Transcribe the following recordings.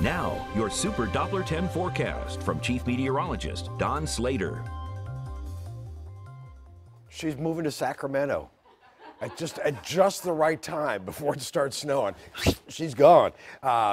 Now, your Super Doppler 10 forecast from Chief Meteorologist Don Slater. She's moving to Sacramento at just the right time before it starts snowing. She's gone.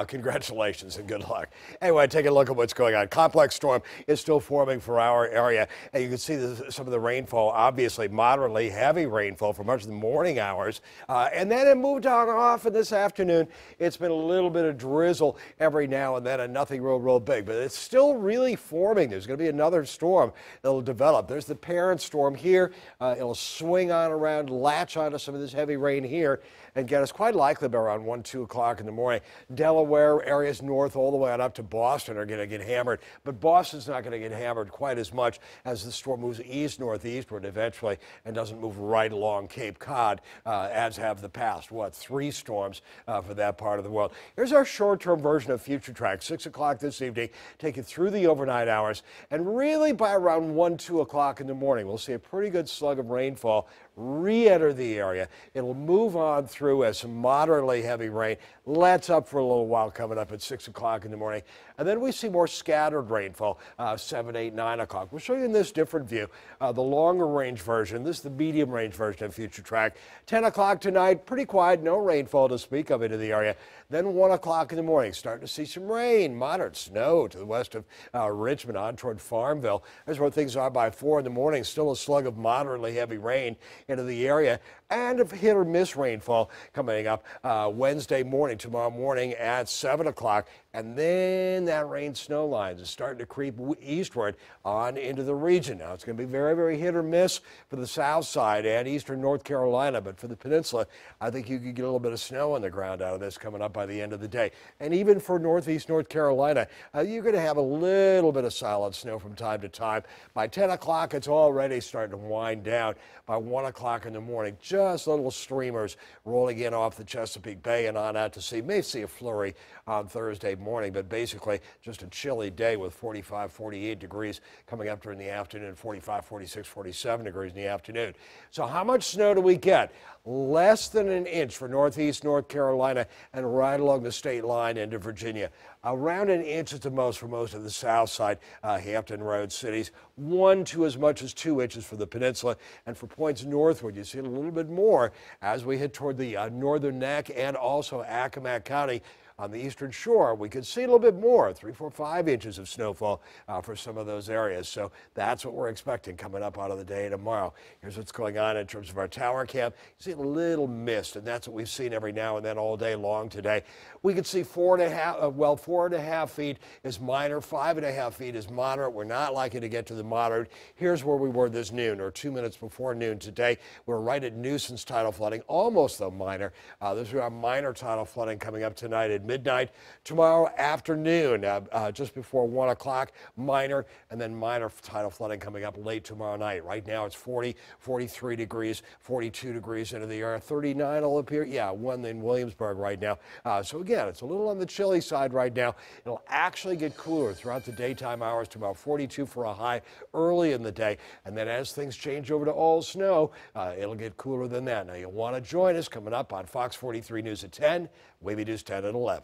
Congratulations and good luck. Anyway, take a look at what's going on. Complex storm is still forming for our area, and you can see some of the rainfall, obviously moderately heavy rainfall for much of the morning hours, and then it moved on off, and this afternoon it's been a little bit of drizzle every now and then, and nothing real big, but it's still really forming. There's going to be another storm that'll develop. There's the parent storm here. It'll swing on around, latch onto some of this heavy rain here and get us quite likely by around 1-2 o'clock in the morning. Delaware areas north all the way on up to Boston are going to get hammered, but Boston's not going to get hammered quite as much as the storm moves east-northeastward eventually and doesn't move right along Cape Cod as have the past, 3 storms for that part of the world. Here's our short-term version of future track, 6 o'clock this evening, take you through the overnight hours, and really by around 1-2 o'clock in the morning, we'll see a pretty good slug of rainfall re-enter the area. It'll move on through as some moderately heavy rain lets up for a little while coming up at 6 o'clock in the morning. And then we see more scattered rainfall, 7, 8, 9 o'clock. We'll show you in this different view, the longer range version. This is the medium range version of future track. 10 o'clock tonight, pretty quiet, no rainfall to speak of into the area. Then 1 o'clock in the morning, starting to see some rain, moderate snow to the west of Richmond on toward Farmville. There's where things are by 4 in the morning. Still a slug of moderately heavy rain into the area, and a hit or miss rainfall coming up Wednesday morning, tomorrow morning at 7 o'clock. And then that rain snow line is starting to creep eastward on into the region. Now it's going to be very hit or miss for the south side and eastern North Carolina, but for the peninsula, I think you could get a little bit of snow on the ground out of this coming up by the end of the day. And even for northeast North Carolina, you're going to have a little bit of solid snow from time to time. By 10 o'clock, it's already starting to wind down. By 1 o'clock in the morning, just little streamers rolling in off the Chesapeake Bay and on out to sea. May see a flurry on Thursday morning, but basically just a chilly day with 45, 48 degrees coming up during the afternoon, 45, 46, 47 degrees in the afternoon. So how much snow do we get? Less than an inch for northeast North Carolina and right along the state line into Virginia. Around an inch at the most for most of the south side, Hampton Road cities. 1 to as much as 2 inches for the peninsula. And for points northward, you see a little bit more as we head toward the northern neck and also Accomack County. On the eastern shore, we could see a little bit more, 3, 4, 5 inches of snowfall for some of those areas. So that's what we're expecting coming up out of the day tomorrow. Here's what's going on in terms of our tower cam. You see a little mist, and that's what we've seen every now and then all day long today. We could see 4.5 feet is minor, 5.5 feet is moderate. We're not likely to get to the moderate. Here's where we were this noon, or 2 minutes before noon today. We're right at nuisance tidal flooding, almost though minor. This is our minor tidal flooding coming up tonight at midnight. Tomorrow afternoon, just before 1 o'clock, minor, and then minor tidal flooding coming up late tomorrow night. Right now it's 40, 43 degrees, 42 degrees into the air. 39 will appear. Yeah, 1 in Williamsburg right now. So again, it's a little on the chilly side right now. It'll actually get cooler throughout the daytime hours to about 42 for a high early in the day. And then as things change over to all snow, it'll get cooler than that. Now you'll want to join us coming up on Fox 43 News at 10, Wavy News 10 at 11.